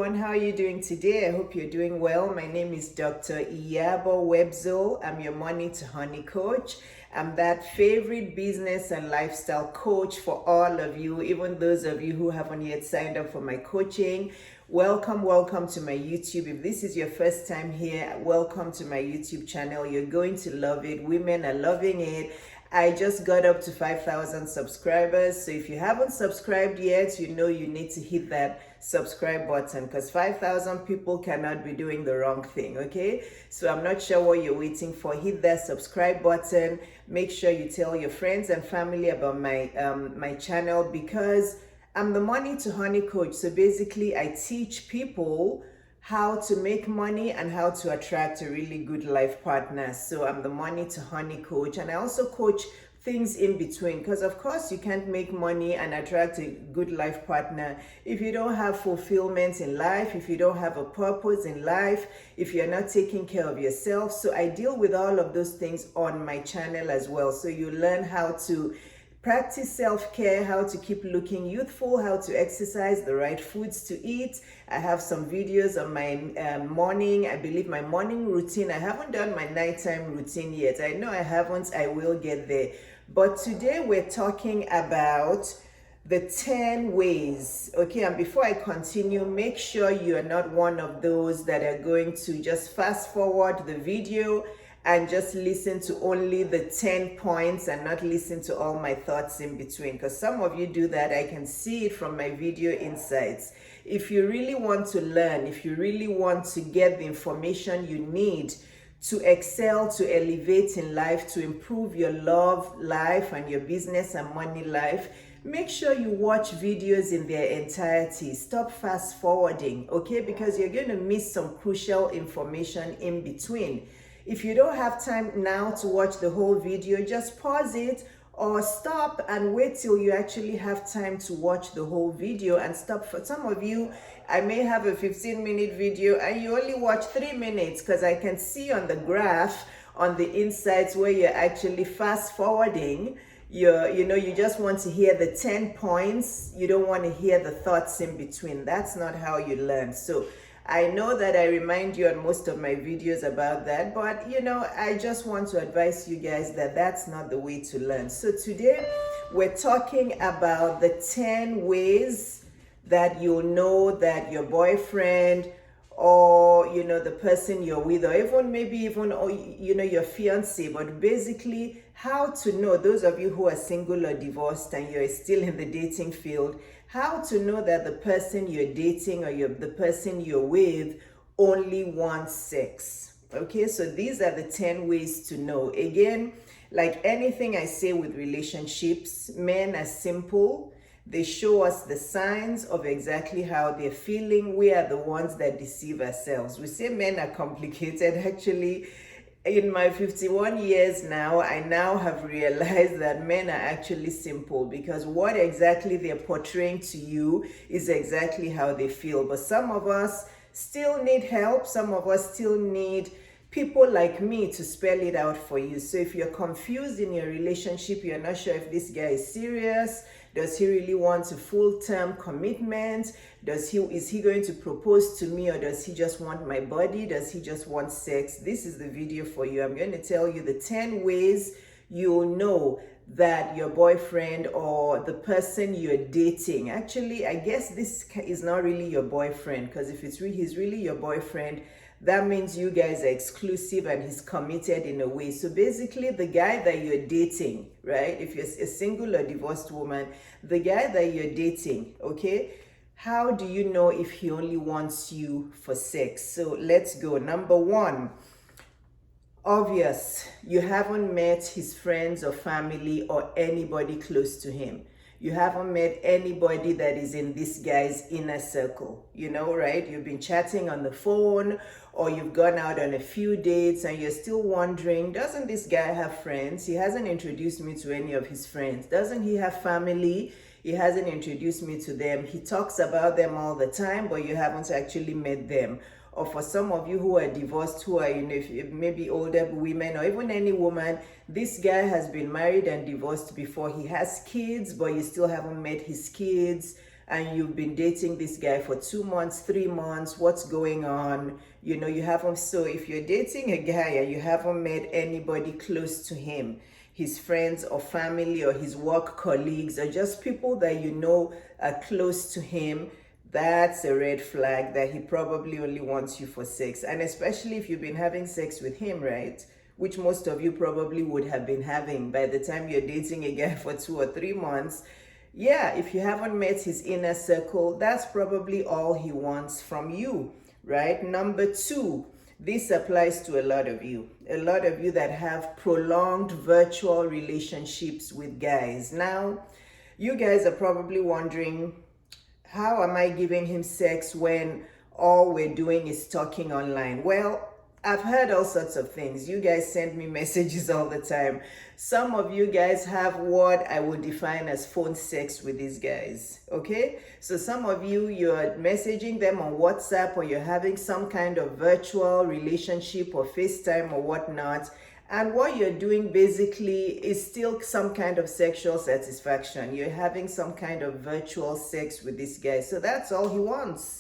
everyone, how are you doing today? I hope you're doing well. My name is Dr. Iyabo Webzo. I'm your money to honey coach. I'm that favorite business and lifestyle coach for all of you, even those of you who haven't yet signed up for my coaching. Welcome to my YouTube. If this is your first time here, welcome to my YouTube channel. You're going to love it. Women are loving it. I just got up to 5,000 subscribers. So if you haven't subscribed yet, you know you need to hit that subscribe button, because 5,000 people cannot be doing the wrong thing, okay? So I'm not sure what you're waiting for. Hit that subscribe button. Make sure you tell your friends and family about my channel, because I'm the money to honey coach. So basically I teach people how to make money and how to attract a really good life partner. So I'm the money to honey coach, and I also coach things in between, because of course you can't make money and attract a good life partner if you don't have fulfillment in life, if you don't have a purpose in life, if you're not taking care of yourself. So I deal with all of those things on my channel as well. So you learn how to practice self-care, how to keep looking youthful, how to exercise, the right foods to eat. I have some videos on my my morning routine. I haven't done my nighttime routine yet. I know I haven't, I will get there. But today we're talking about the 10 ways, okay? And before I continue, make sure you are not one of those that are going to just fast forward the video and just listen to only the 10 points and not listen to all my thoughts in between, because some of you do that. I can see it from my video insights. If you really want to learn, if you really want to get the information you need to excel, to elevate in life, to improve your love life and your business and money life, make sure you watch videos in their entirety. Stop fast forwarding, okay? Because you're going to miss some crucial information in between. If you don't have time now to watch the whole video, just pause it or stop and wait till you actually have time to watch the whole video and stop. For some of you, I may have a 15-minute video and you only watch 3 minutes, because I can see on the graph on the insights where you're actually fast forwarding. You just want to hear the 10 points. You don't want to hear the thoughts in between. That's not how you learn. So I know that I remind you on most of my videos about that, but I just want to advise you guys that that's not the way to learn. So today we're talking about the 10 ways that you'll know that your boyfriend or the person you're with, or even your fiance, but basically how to know, those of you who are single or divorced and you're still in the dating field, how to know that the person you're dating or the person you're with only wants sex. Okay, so these are the 10 ways to know. Again, like anything I say with relationships, men are simple. They show us the signs of exactly how they're feeling. We are the ones that deceive ourselves. We say men are complicated. Actually, in my 51 years now, I now have realized that men are actually simple, because what exactly they're portraying to you is exactly how they feel. But some of us still need help. Some of us still need people like me to spell it out for you. So if you're confused in your relationship, you're not sure if this guy is serious, does he really want a full-term commitment? Is he going to propose to me, or does he just want my body? Does he just want sex? This is the video for you. I'm going to tell you the 10 ways you'll know that your boyfriend or the person you're dating, actually, I guess this is not really your boyfriend, because if he's really your boyfriend, that means you guys are exclusive and he's committed in a way. So basically, the guy that you're dating, right? If you're a single or divorced woman, the guy that you're dating, okay? How do you know if he only wants you for sex? So let's go. Number one, obvious. You haven't met his friends or family or anybody close to him. You haven't met anybody that is in this guy's inner circle, right? You've been chatting on the phone, or you've gone out on a few dates and you're still wondering, doesn't this guy have friends? He hasn't introduced me to any of his friends. Doesn't he have family? He hasn't introduced me to them. He talks about them all the time, but you haven't actually met them. Or for some of you who are divorced, who are, maybe older women, or even any woman, this guy has been married and divorced before. He has kids, but you still haven't met his kids. and you've been dating this guy for 2 months, 3 months, what's going on? You haven't, so if you're dating a guy and you haven't met anybody close to him, his friends or family or his work colleagues or just people that are close to him, that's a red flag that he probably only wants you for sex. And especially if you've been having sex with him, right? Which most of you probably would have been having by the time you're dating a guy for 2 or 3 months. Yeah, if you haven't met his inner circle, that's probably all he wants from you, right? Number two, this applies to a lot of you that have prolonged virtual relationships with guys. Now, you guys are probably wondering, how am I giving him sex when all we're doing is talking online? Well, I've heard all sorts of things. You guys send me messages all the time. Some of you guys have what I would define as phone sex with these guys, okay? So some of you, you're messaging them on WhatsApp, or you're having some kind of virtual relationship or FaceTime or whatnot. And what you're doing basically is still some kind of sexual satisfaction. You're having some kind of virtual sex with this guy. So that's all he wants.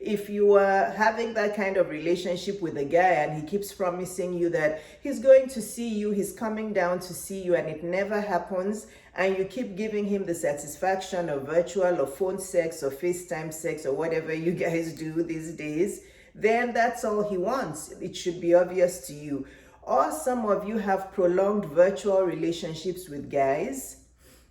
If you are having that kind of relationship with a guy and he keeps promising you that he's going to see you, he's coming down to see you, and it never happens, and you keep giving him the satisfaction of virtual or phone sex or FaceTime sex or whatever you guys do these days, then that's all he wants. It should be obvious to you. Or some of you have prolonged virtual relationships with guys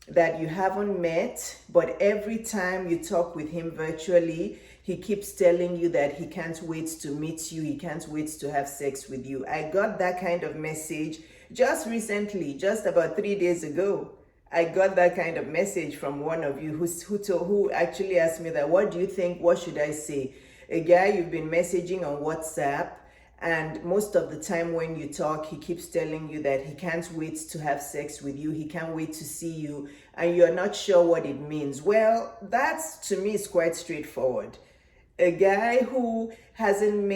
that you haven't met, but every time you talk with him virtually, he keeps telling you that he can't wait to meet you, he can't wait to have sex with you. I got that kind of message just recently, just about 3 days ago. I got that kind of message from one of you who actually asked me that, what do you think, what should I say? A guy you've been messaging on WhatsApp, and most of the time when you talk, he keeps telling you that he can't wait to have sex with you, he can't wait to see you, and you're not sure what it means. Well, that's, to me, is quite straightforward. A guy who hasn't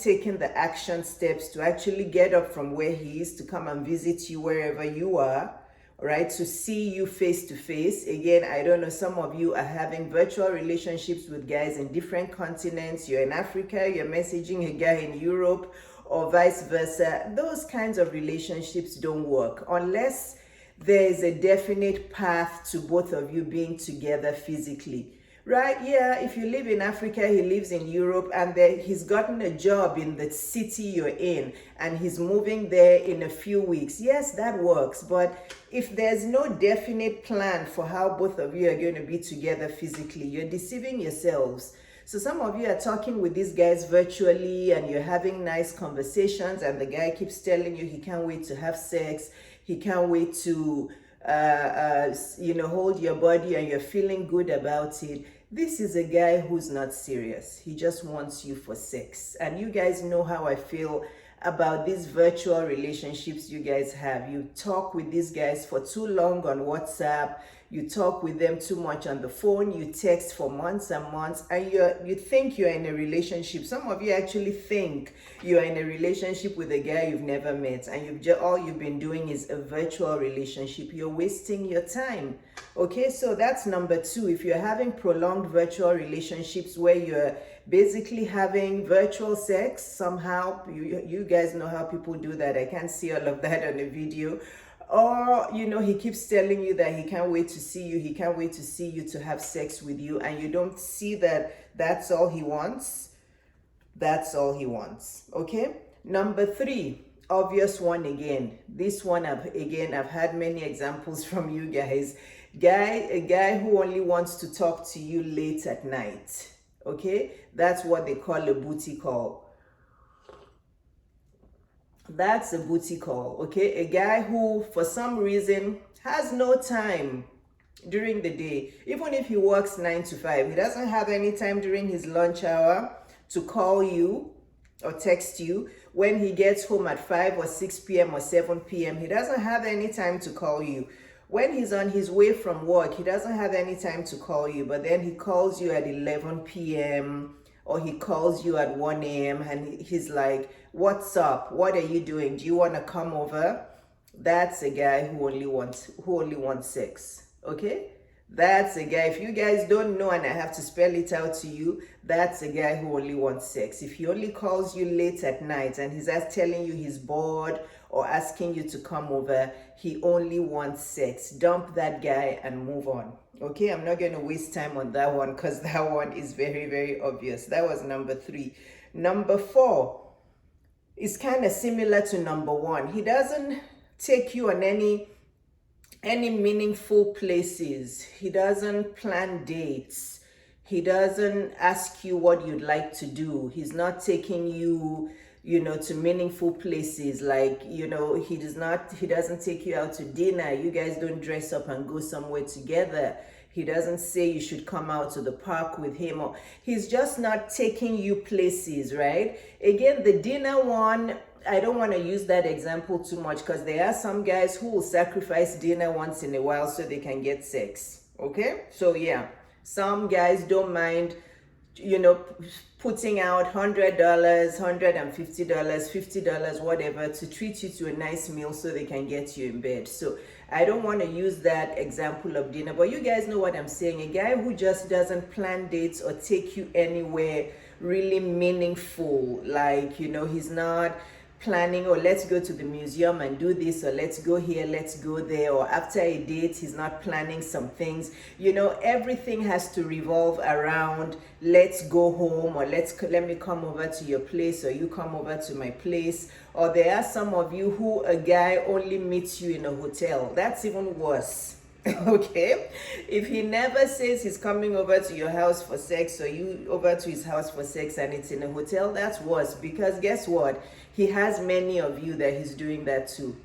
taken the action steps to actually get up from where he is to come and visit you wherever you are, right, to see you face to face. Again, I don't know, some of you are having virtual relationships with guys in different continents. You're in Africa, you're messaging a guy in Europe, or vice versa. Those kinds of relationships don't work unless there is a definite path to both of you being together physically. Right? Yeah, if you live in Africa, he lives in Europe, and he's gotten a job in the city you're in, and he's moving there in a few weeks. Yes, that works. But if there's no definite plan for how both of you are going to be together physically, you're deceiving yourselves. So some of you are talking with these guys virtually, and you're having nice conversations, and the guy keeps telling you he can't wait to have sex, he can't wait to hold your body, and you're feeling good about it. This is a guy who's not serious. He just wants you for sex. And you guys know how I feel about these virtual relationships you guys have. You talk with these guys for too long on WhatsApp. You talk with them too much on the phone. You text for months and months, and you think you're in a relationship. Some of you actually think you're in a relationship with a guy you've never met, and all you've been doing is a virtual relationship. You're wasting your time. Okay, so that's number two. If you're having prolonged virtual relationships where you're basically having virtual sex somehow, you guys know how people do that. I can't see all of that on the video. Or, he keeps telling you that he can't wait to see you, he can't wait to see you to have sex with you, and you don't see that that's all he wants. That's all he wants, okay? Number three, obvious one again. This one, I've had many examples from you guys. A guy who only wants to talk to you late at night, okay? That's what they call a booty call. That's a booty call, okay? A guy who, for some reason, has no time during the day. Even if he works 9 to 5, he doesn't have any time during his lunch hour to call you or text you. When he gets home at 5 or 6 p.m. or 7 p.m., he doesn't have any time to call you. When he's on his way from work, he doesn't have any time to call you, but then he calls you at 11 p.m. or he calls you at 1 a.m. and he's like, what's up? What are you doing? Do you want to come over? That's a guy who only wants sex, okay? That's a guy. If you guys don't know and I have to spell it out to you, that's a guy who only wants sex. If he only calls you late at night and he's telling you he's bored or asking you to come over, he only wants sex. Dump that guy and move on. Okay, I'm not going to waste time on that one because that one is very, very obvious. That was number 3. Number 4 is kind of similar to number 1. He doesn't take you on any meaningful places. He doesn't plan dates. He doesn't ask you what you'd like to do. He's not taking you, to meaningful places. Like, he doesn't take you out to dinner. You guys don't dress up and go somewhere together. He doesn't say you should come out to the park with him, or he's just not taking you places, right? Again, the dinner one, I don't want to use that example too much because there are some guys who will sacrifice dinner once in a while so they can get sex. Okay? So yeah, some guys don't mind, putting out $100, $150, $50, whatever, to treat you to a nice meal so they can get you in bed. So I don't want to use that example of dinner, but you guys know what I'm saying. A guy who just doesn't plan dates or take you anywhere really meaningful, like, he's not planning, or let's go to the museum and do this, or let's go here, let's go there, or after a date he's not planning some things. Everything has to revolve around let's go home, or let me come over to your place, or you come over to my place. Or there are some of you who a guy only meets you in a hotel. That's even worse. Okay, if he never says he's coming over to your house for sex, or you over to his house for sex, and it's in a hotel, that's worse, because guess what, he has many of you that he's doing that to.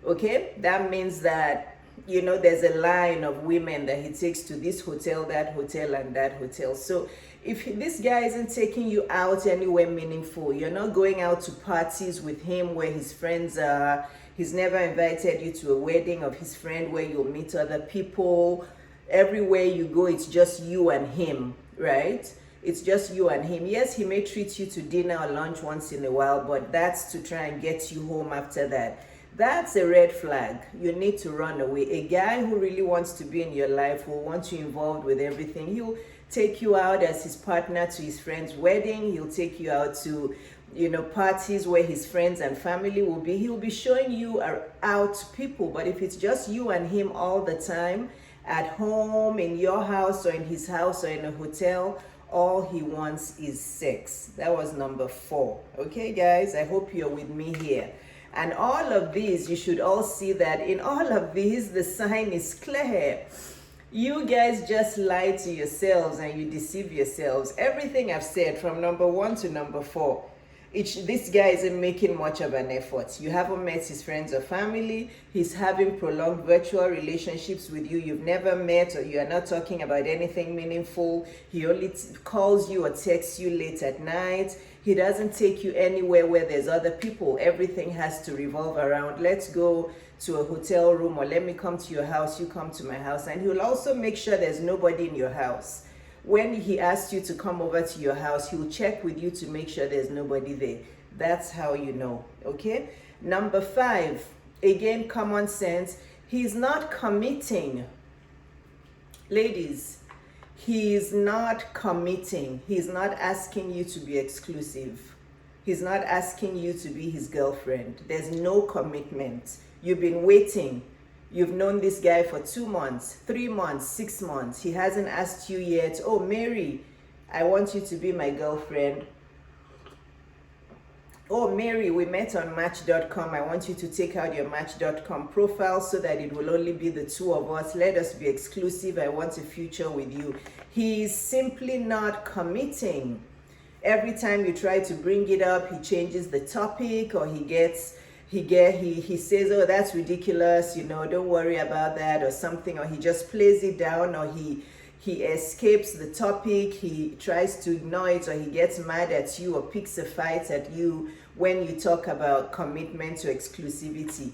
Okay, that means that there's a line of women that he takes to this hotel, that hotel, and that hotel. So if this guy isn't taking you out anywhere meaningful, you're not going out to parties with him where his friends are, he's never invited you to a wedding of his friend where you'll meet other people, everywhere you go it's just you and him, right? It's just you and him. Yes, he may treat you to dinner or lunch once in a while, but that's to try and get you home after that. That's a red flag. You need to run away. A guy who really wants to be in your life, will want you involved with everything. He'll take you out as his partner to his friend's wedding. He'll take you out to, parties where his friends and family will be. He'll be showing you out to people. But if it's just you and him all the time, at home, in your house, or in his house, or in a hotel, all he wants is sex. That was number 4. Okay, guys, I hope you're with me here. And all of these, you should all see that in all of these, the sign is clear. You guys just lie to yourselves and you deceive yourselves. Everything I've said from number 1 to number 4, this guy isn't making much of an effort. You haven't met his friends or family. He's having prolonged virtual relationships with you. You've never met, or you are not talking about anything meaningful. He only calls you or texts you late at night. He doesn't take you anywhere where there's other people. Everything has to revolve around let's go to a hotel room, or let me come to your house, you come to my house. And he'll also make sure there's nobody in your house. When he asks you to come over to your house, he'll check with you to make sure there's nobody there. That's how you know, okay? Number 5, again, common sense. He's not committing. Ladies, he's not committing. He's not asking you to be exclusive. He's not asking you to be his girlfriend. There's no commitment. You've been waiting. You've known this guy for 2 months, 3 months, 6 months. He hasn't asked you yet, oh, Mary, I want you to be my girlfriend. Oh, Mary, we met on Match.com. I want you to take out your Match.com profile so that it will only be the 2 of us. Let us be exclusive. I want a future with you. He's simply not committing. Every time you try to bring it up, he changes the topic, or he says, oh, that's ridiculous, don't worry about that, or something, or he just plays it down, or he escapes the topic, he tries to ignore it, or he gets mad at you or picks a fight at you when you talk about commitment to exclusivity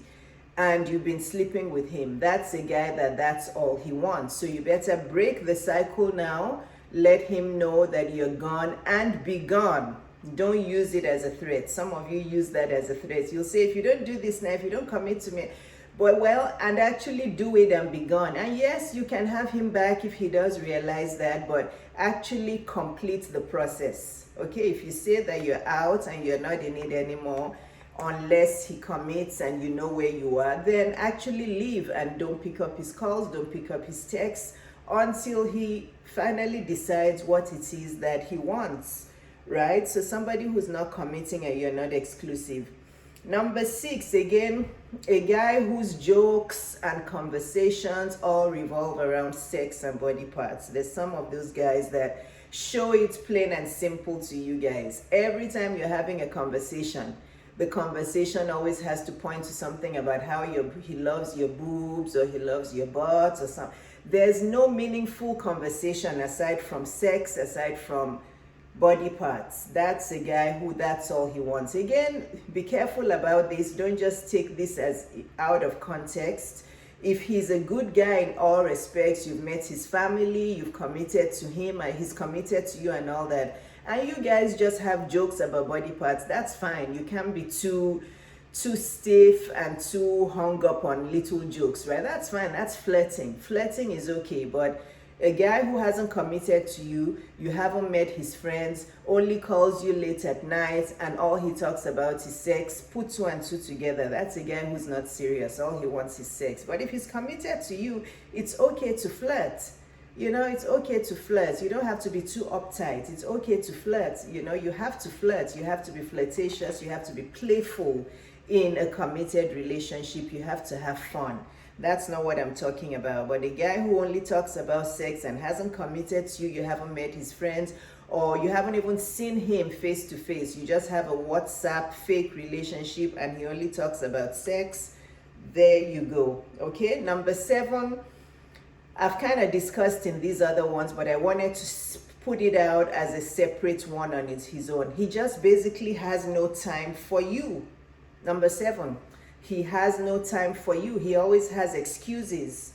and you've been sleeping with him. That's a guy that's all he wants. So you better break the cycle now. Let him know that you're gone, and be gone. Don't use it as a threat. Some of you use that as a threat. You'll say, if you don't do this now, if you don't commit to me, But well, and actually do it and be gone. And yes, you can have him back if he does realize that, but actually complete the process. Okay, if you say that you're out and you're not in it anymore, unless he commits and you know where you are, then actually leave and don't pick up his calls, don't pick up his texts until he finally decides what it is that he wants, right? So somebody who's not committing and you're not exclusive. Number 6, again, a guy whose jokes and conversations all revolve around sex and body parts. There's some of those guys that show it plain and simple to you guys. Every time you're having a conversation, the conversation always has to point to something about how he loves your boobs or he loves your butts or something. There's no meaningful conversation aside from sex, aside from body parts. That's a guy who that's all he wants. Again, be careful about this. Don't just take this as out of context. If he's a good guy in all respects, you've met his family, you've committed to him, and he's committed to you and all that, and you guys just have jokes about body parts, that's fine. You can't be too stiff and too hung up on little jokes, right? That's fine. That's flirting. Flirting is okay, but a guy who hasn't committed to you, you haven't met his friends, only calls you late at night, and all he talks about is sex, put 2 and 2 together. That's a guy who's not serious. All he wants is sex. But if he's committed to you, it's okay to flirt. You know, it's okay to flirt. You don't have to be too uptight. It's okay to flirt. You know, you have to flirt. You have to be flirtatious. You have to be playful in a committed relationship. You have to have fun. That's not what I'm talking about. But the guy who only talks about sex and hasn't committed to you, you haven't met his friends, or you haven't even seen him face to face, you just have a WhatsApp fake relationship and he only talks about sex, there you go. Okay, number 7, I've kind of discussed in these other ones, but I wanted to put it out as a separate one on his own. He just basically has no time for you. Number 7, he has no time for you. He always has excuses.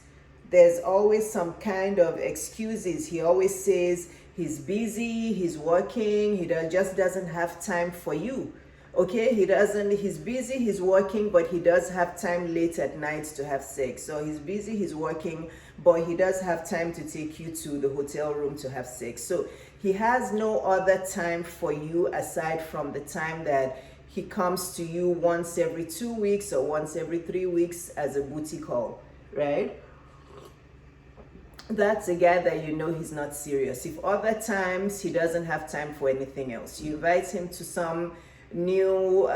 There's always some kind of excuses. He always says he's busy, he's working, just doesn't have time for you. Okay, he's busy, he's working, but he does have time late at night to have sex. So he's busy, he's working, but he does have time to take you to the hotel room to have sex. So he has no other time for you aside from the time that he comes to you once every 2 weeks or once every 3 weeks as a booty call, right? That's a guy that you know he's not serious. If other times he doesn't have time for anything else, you invite him to some new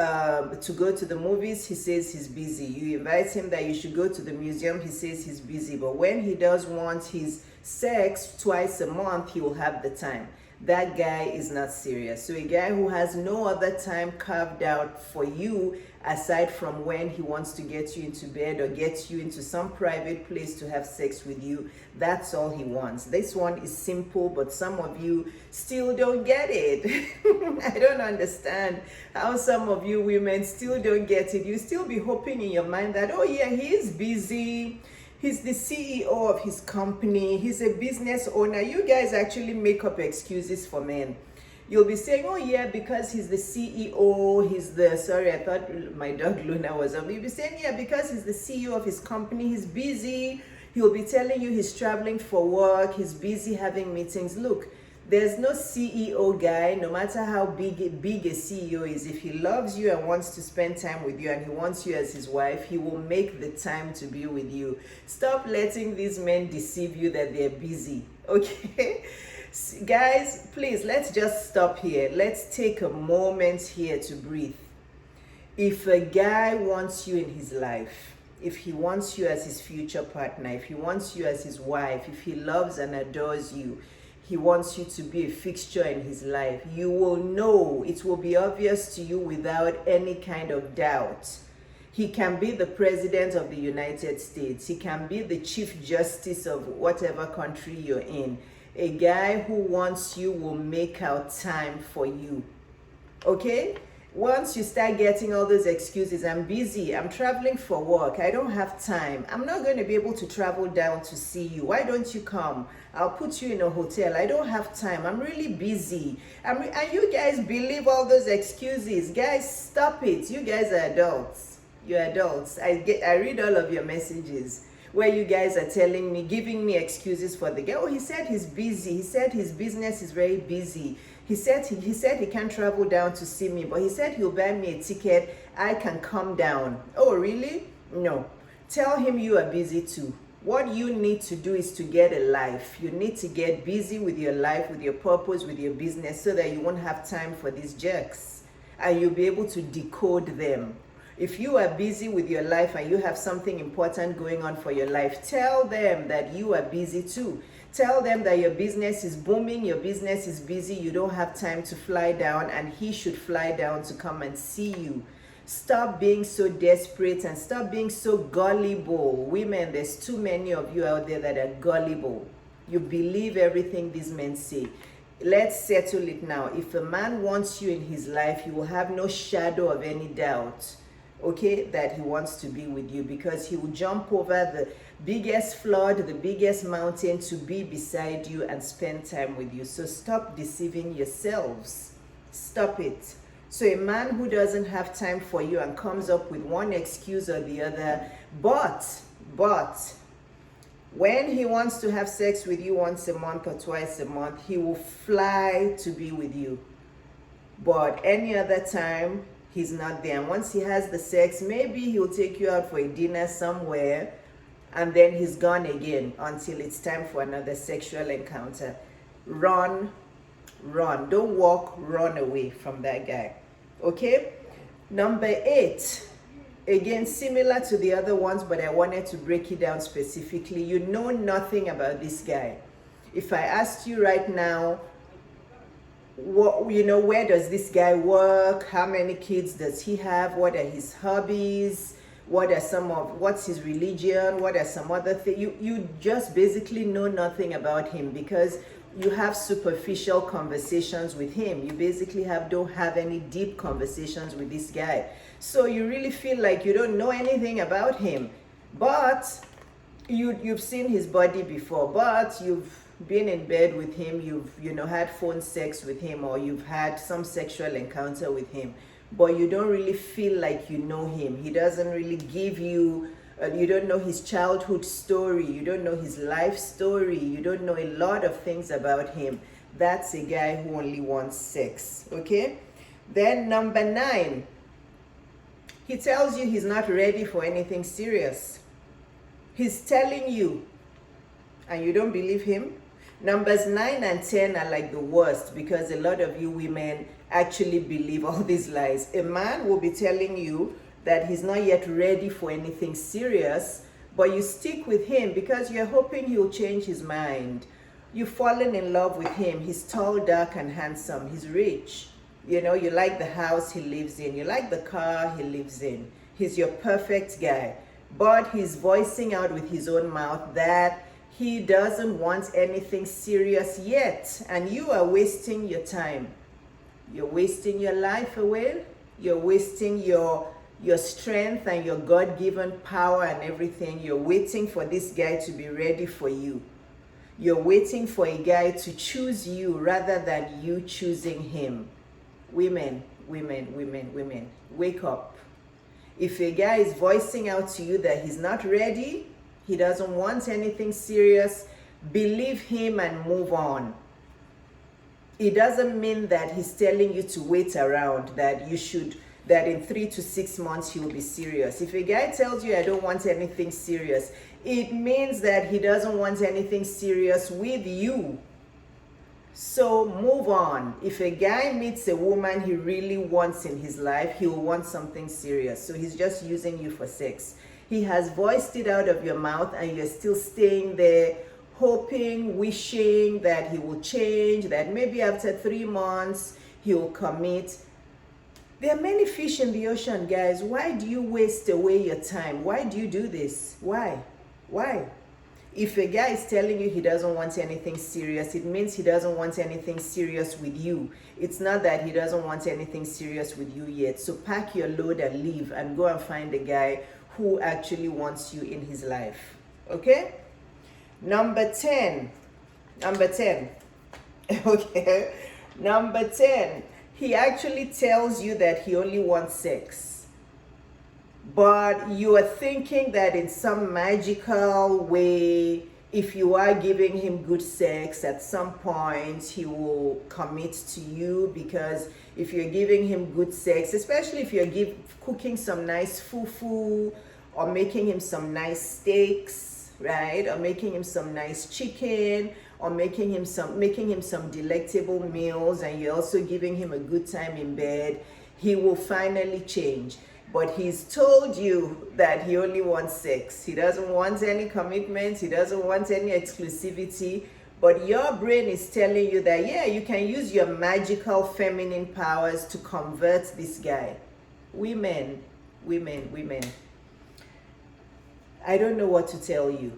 to go to the movies, he says he's busy. You invite him that you should go to the museum, he says he's busy. But when he does want his sex twice a month, he will have the time. That guy is not serious. So a guy who has no other time carved out for you aside from when he wants to get you into bed or get you into some private place to have sex with you, that's all he wants. This one is simple, but some of you still don't get it. I don't understand how some of you women still don't get it. You still be hoping in your mind that, oh yeah, he is busy. He's the CEO of his company. He's a business owner. You guys actually make up excuses for men. You'll be saying, oh yeah, because he's the CEO, sorry, I thought my dog Luna was on. You'll be saying, yeah, because he's the CEO of his company, he's busy. He'll be telling you he's traveling for work, he's busy having meetings. Look, there's no CEO guy, no matter how big a CEO is, if he loves you and wants to spend time with you and he wants you as his wife, he will make the time to be with you. Stop letting these men deceive you that they're busy, okay? Guys, please, let's just stop here. Let's take a moment here to breathe. If a guy wants you in his life, if he wants you as his future partner, if he wants you as his wife, if he loves and adores you, he wants you to be a fixture in his life, you will know, it will be obvious to you without any kind of doubt. He can be the president of the United States. He can be the chief justice of whatever country you're in. A guy who wants you will make out time for you. Okay? Once you start getting all those excuses, I'm busy, I'm traveling for work, I don't have time, I'm not going to be able to travel down to see you, why don't you come? I'll put you in a hotel, I don't have time, I'm really busy. And you guys believe all those excuses. Guys, stop it. You guys are adults. You're adults. I read all of your messages where you guys are telling me, giving me excuses for the guy. Oh, he said he's busy. He said his business is very busy. He said he can't travel down to see me, but he said he'll buy me a ticket. I can come down. Oh, really? No. Tell him you are busy too. What you need to do is to get a life. You need to get busy with your life, with your purpose, with your business, so that you won't have time for these jerks. And you'll be able to decode them. If you are busy with your life and you have something important going on for your life, tell them that you are busy too. Tell them that your business is booming, your business is busy, you don't have time to fly down, and he should fly down to come and see you. Stop being so desperate and stop being so gullible. Women, there's too many of you out there that are gullible. You believe everything these men say. Let's settle it now. If a man wants you in his life, you will have no shadow of any doubt, okay, that he wants to be with you, because he will jump over the biggest flood, the biggest mountain to be beside you and spend time with you. So stop deceiving yourselves. Stop it. So a man who doesn't have time for you and comes up with one excuse or the other, but when he wants to have sex with you once a month or twice a month, he will fly to be with you. But any other time, he's not there. And once he has the sex, maybe he'll take you out for a dinner somewhere, and then he's gone again until it's time for another sexual encounter. Run. Don't walk, run away from that guy. Okay? Number 8. Again, similar to the other ones, but I wanted to break it down specifically. You know nothing about this guy. If I asked you right now, where does this guy work? How many kids does he have? What are his hobbies? What's his religion? What are some other things? You just basically know nothing about him, because you have superficial conversations with him. You basically don't have any deep conversations with this guy. So you really feel like you don't know anything about him. But you've seen his body before, but you've been in bed with him, you've had phone sex with him, or you've had some sexual encounter with him, but you don't really feel like you know him. He doesn't really give you, you don't know his childhood story, you don't know his life story, you don't know a lot of things about him. That's a guy who only wants sex, okay? Then number 9, he tells you he's not ready for anything serious. He's telling you, and you don't believe him. Numbers 9 and 10 are like the worst, because a lot of you women actually believe all these lies. A man will be telling you that he's not yet ready for anything serious, but you stick with him because you're hoping he'll change his mind. You've fallen in love with him. He's tall, dark, and handsome. He's rich. You like the house he lives in. You like the car he lives in. He's your perfect guy. But he's voicing out with his own mouth that he doesn't want anything serious yet. And you are wasting your time. You're wasting your life away. You're wasting your strength and your God-given power and everything. You're waiting for this guy to be ready for you. You're waiting for a guy to choose you rather than you choosing him. Women, wake up. If a guy is voicing out to you that he's not ready, he doesn't want anything serious, believe him and move on. It doesn't mean that he's telling you to wait around, that in 3 to 6 months he will be serious. If a guy tells you I don't want anything serious, it means that he doesn't want anything serious with you. So move on. If a guy meets a woman he really wants in his life, he will want something serious. So he's just using you for sex. He has voiced it out of your mouth and you're still staying there, hoping, wishing that he will change, that maybe after 3 months he will commit. There are many fish in the ocean, guys. Why do you waste away your time? Why do you do this? Why? If a guy is telling you he doesn't want anything serious, it means he doesn't want anything serious with you. It's not that he doesn't want anything serious with you yet. So pack your load and leave and go and find a guy who actually wants you in his life. Okay? Number 10. Okay? Number 10. He actually tells you that he only wants sex. but you are thinking that in some magical way, if you are giving him good sex, at some point he will commit to you. Because if you're giving him good sex, especially if you're cooking some nice fufu, or making him some nice steaks, right, or making him some nice chicken, or making him some delectable meals, and you're also giving him a good time in bed, he will finally change. But he's told you that he only wants sex. He doesn't want any commitment. He doesn't want any exclusivity. But your brain is telling you that, yeah, you can use your magical feminine powers to convert this guy. Women. I don't know what to tell you.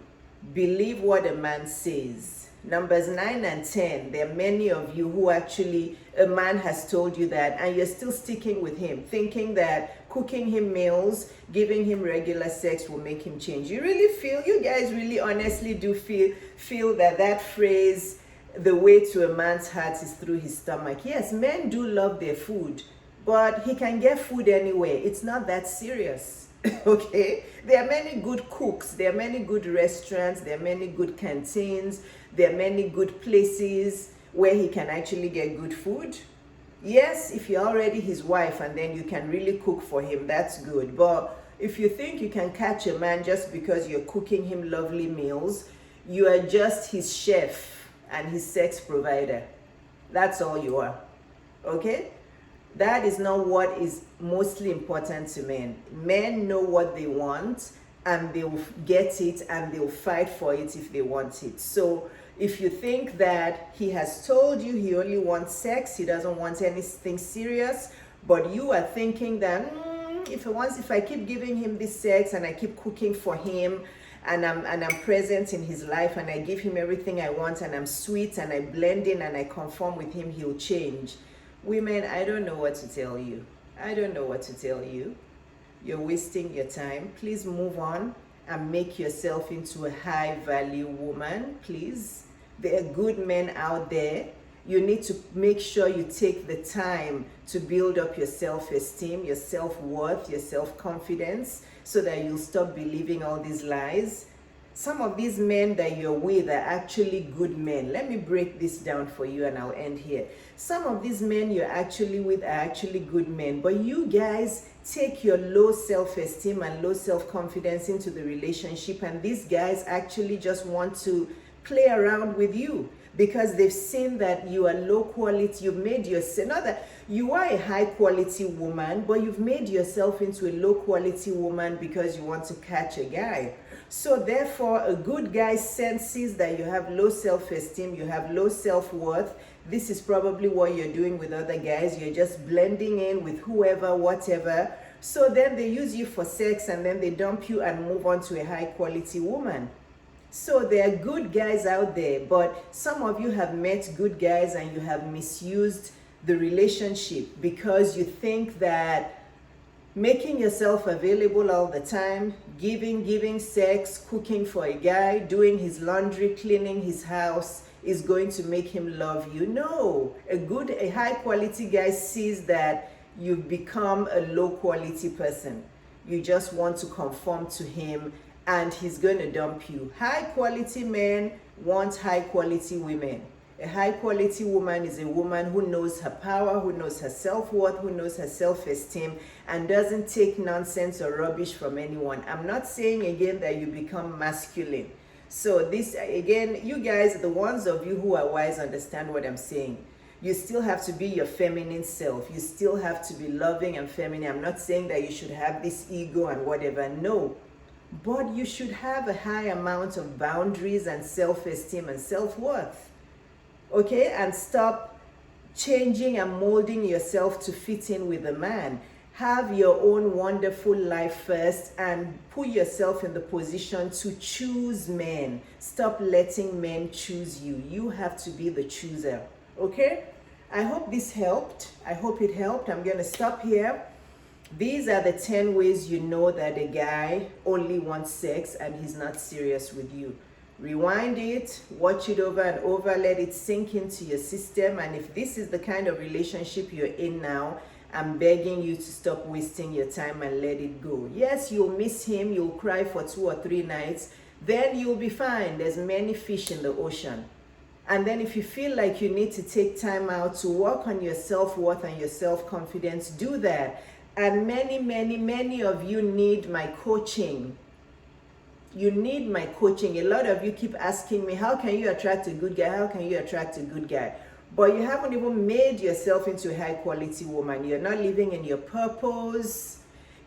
Believe what a man says. Numbers 9 and 10, there are many of you who actually, a man has told you that, and you're still sticking with him, thinking that cooking him meals, giving him regular sex will make him change. You guys really honestly do feel that phrase, the way to a man's heart is through his stomach. Yes, men do love their food, but he can get food anywhere. It's not that serious. Okay, there are many good cooks, there are many good restaurants, there are many good canteens, there are many good places where he can actually get good food. Yes, if you're already his wife and then you can really cook for him, that's good. But if you think you can catch a man just because you're cooking him lovely meals, you are just his chef and his sex provider. That's all you are. Okay? That is not what is mostly important to men. Men know what they want, and they'll get it, and they'll fight for it if they want it. So if you think that he has told you he only wants sex, he doesn't want anything serious, but you are thinking that if I keep giving him this sex and I keep cooking for him, and I'm present in his life, and I give him everything I want, and I'm sweet, and I blend in and I conform with him, he'll change. Women, I don't know what to tell you. I don't know what to tell you. You're wasting your time. Please move on and make yourself into a high value woman, please. There are good men out there. You need to make sure you take the time to build up your self-esteem, your self-worth, your self-confidence, so that you'll stop believing all these lies. Some of these men that you're with are actually good men. Let me break this down for you and I'll end here. Some of these men you're actually with are actually good men, but you guys take your low self-esteem and low self-confidence into the relationship, and these guys actually just want to play around with you because they've seen that you are low quality. You've made yourself, not that you are a high quality woman, but you've made yourself into a low quality woman because you want to catch a guy. So therefore, a good guy senses that you have low self-esteem, you have low self-worth. This is probably what you're doing with other guys. You're just blending in with whoever, whatever. So then they use you for sex, and then they dump you and move on to a high quality woman. So there are good guys out there, but some of you have met good guys and you have misused the relationship because you think that making yourself available all the time, giving sex, cooking for a guy, doing his laundry, cleaning his house is going to make him love you. No, a high quality guy sees that you've become a low quality person. You just want to conform to him and he's going to dump you. High quality men want high quality women. A high quality woman is a woman who knows her power, who knows her self-worth, who knows her self-esteem, and doesn't take nonsense or rubbish from anyone. I'm not saying again that you become masculine. So this, again, you guys, the ones of you who are wise understand what I'm saying. You still have to be your feminine self. You still have to be loving and feminine. I'm not saying that you should have this ego and whatever. No. But you should have a high amount of boundaries and self-esteem and self-worth. Okay, and stop changing and molding yourself to fit in with a man. Have your own wonderful life first and put yourself in the position to choose men. Stop letting men choose you. You have to be the chooser. Okay, I hope this helped. I hope it helped. I'm going to stop here. These are the 10 ways you know that a guy only wants sex and he's not serious with you. Rewind it, watch it over and over, let it sink into your system. And if this is the kind of relationship you're in now I'm begging you to stop wasting your time and let it go. Yes, you'll miss him, you'll cry for 2 or 3 nights, then you'll be fine. There's many fish in the ocean. And then if you feel like you need to take time out to work on your self-worth and your self-confidence, do that. And many of you need my coaching. You need my coaching. A lot of you keep asking me, how can you attract a good guy? How can you attract a good guy? But you haven't even made yourself into a high quality woman. You're not living in your purpose.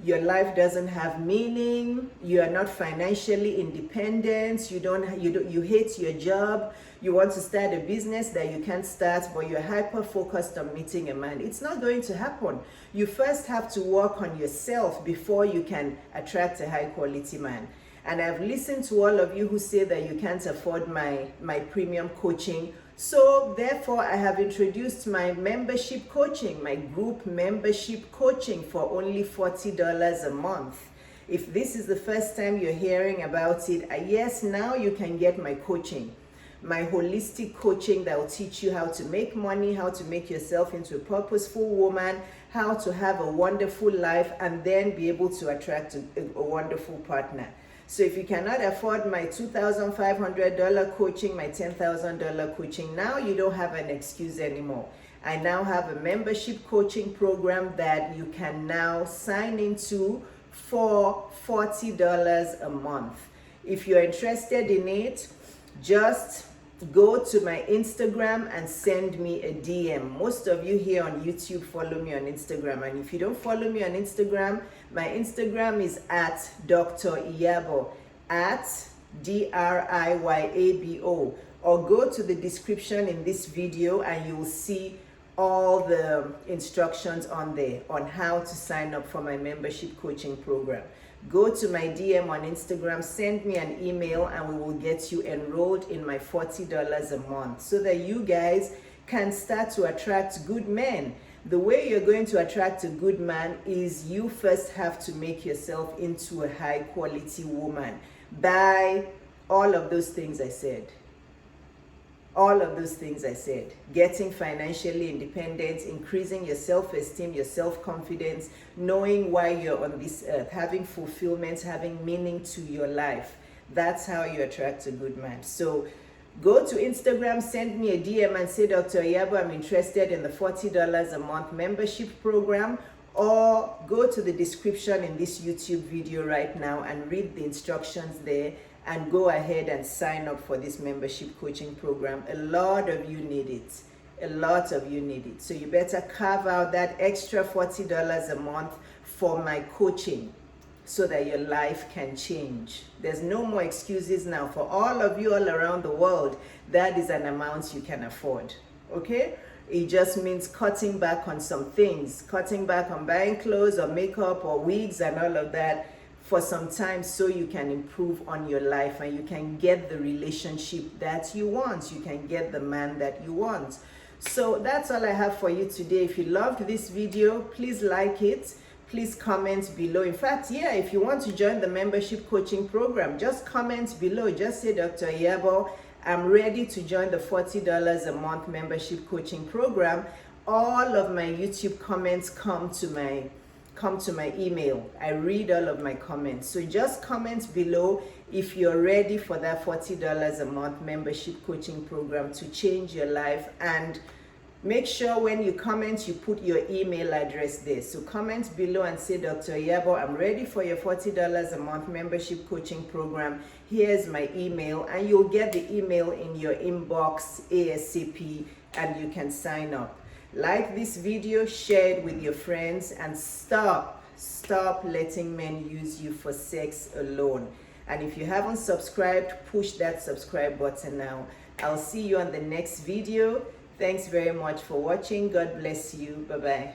Your life doesn't have meaning. You are not financially independent. You hate your job. You want to start a business that you can't start, but you're hyper focused on meeting a man. It's not going to happen. You first have to work on yourself before you can attract a high quality man. And I've listened to all of you who say that you can't afford my premium coaching. So therefore, I have introduced my membership coaching, my group membership coaching for only $40 a month. If this is the first time you're hearing about it, yes, now you can get my coaching, my holistic coaching that will teach you how to make money, how to make yourself into a purposeful woman, how to have a wonderful life, and then be able to attract a wonderful partner. So if you cannot afford my $2,500 coaching, my $10,000 coaching, now you don't have an excuse anymore. I now have a membership coaching program that you can now sign into for $40 a month. If you're interested in it, just go to my Instagram and send me a DM. Most of you here on YouTube follow me on Instagram, and if you don't follow me on Instagram, my Instagram is at Dr. Iyabo, at DRIYABO, or go to the description in this video and you will see all the instructions on there on how to sign up for my membership coaching program. Go to my DM on Instagram, send me an email, and we will get you enrolled in my $40 a month so that you guys can start to attract good men. The way you're going to attract a good man is you first have to make yourself into a high quality woman by all of those things I said. All of those things I said. Getting financially independent, increasing your self-esteem, your self-confidence, knowing why you're on this earth, having fulfillment, having meaning to your life. That's how you attract a good man. So go to Instagram, send me a DM and say, Dr. Iyabo, I'm interested in the $40 a month membership program, or go to the description in this YouTube video right now and read the instructions there and go ahead and sign up for this membership coaching program. A lot of you need it. A lot of you need it. So you better carve out that extra $40 a month for my coaching so that your life can change. There's no more excuses now. For all of you all around the world, that is an amount you can afford. Okay? It just means cutting back on some things, cutting back on buying clothes or makeup or wigs and all of that for some time, so you can improve on your life and you can get the relationship that you want. You can get the man that you want. So that's all I have for you today. If you loved this video, please like it. Please comment below. In fact, yeah, if you want to join the membership coaching program, just comment below. Just say, Dr. Iyabo, I'm ready to join the $40 a month membership coaching program. All of my YouTube comments come to my email. I read all of my comments. So just comment below if you're ready for that $40 a month membership coaching program to change your life, and make sure when you comment, you put your email address there. So comment below and say, Dr. Iyabo, I'm ready for your $40 a month membership coaching program. Here's my email, and you'll get the email in your inbox ASAP, and you can sign up. Like this video, share it with your friends, and stop letting men use you for sex alone. And if you haven't subscribed, push that subscribe button now. I'll see you on the next video. Thanks very much for watching. God bless you. Bye-bye.